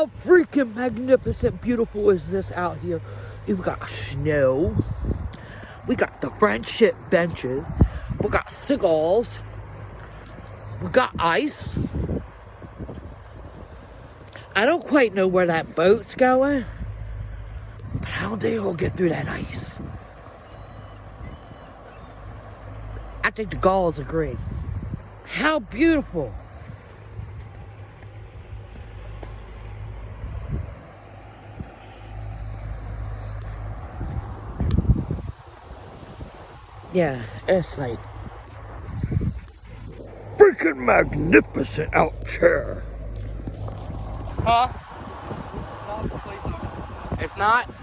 How freaking magnificent beautiful is this out here? We got snow. We got the friendship benches. We got seagulls. We got ice. I don't quite know where that boat's going, but how they all get through that ice? I think the gulls agree. How beautiful. Yeah, it's like freaking magnificent out here. Huh? It's not?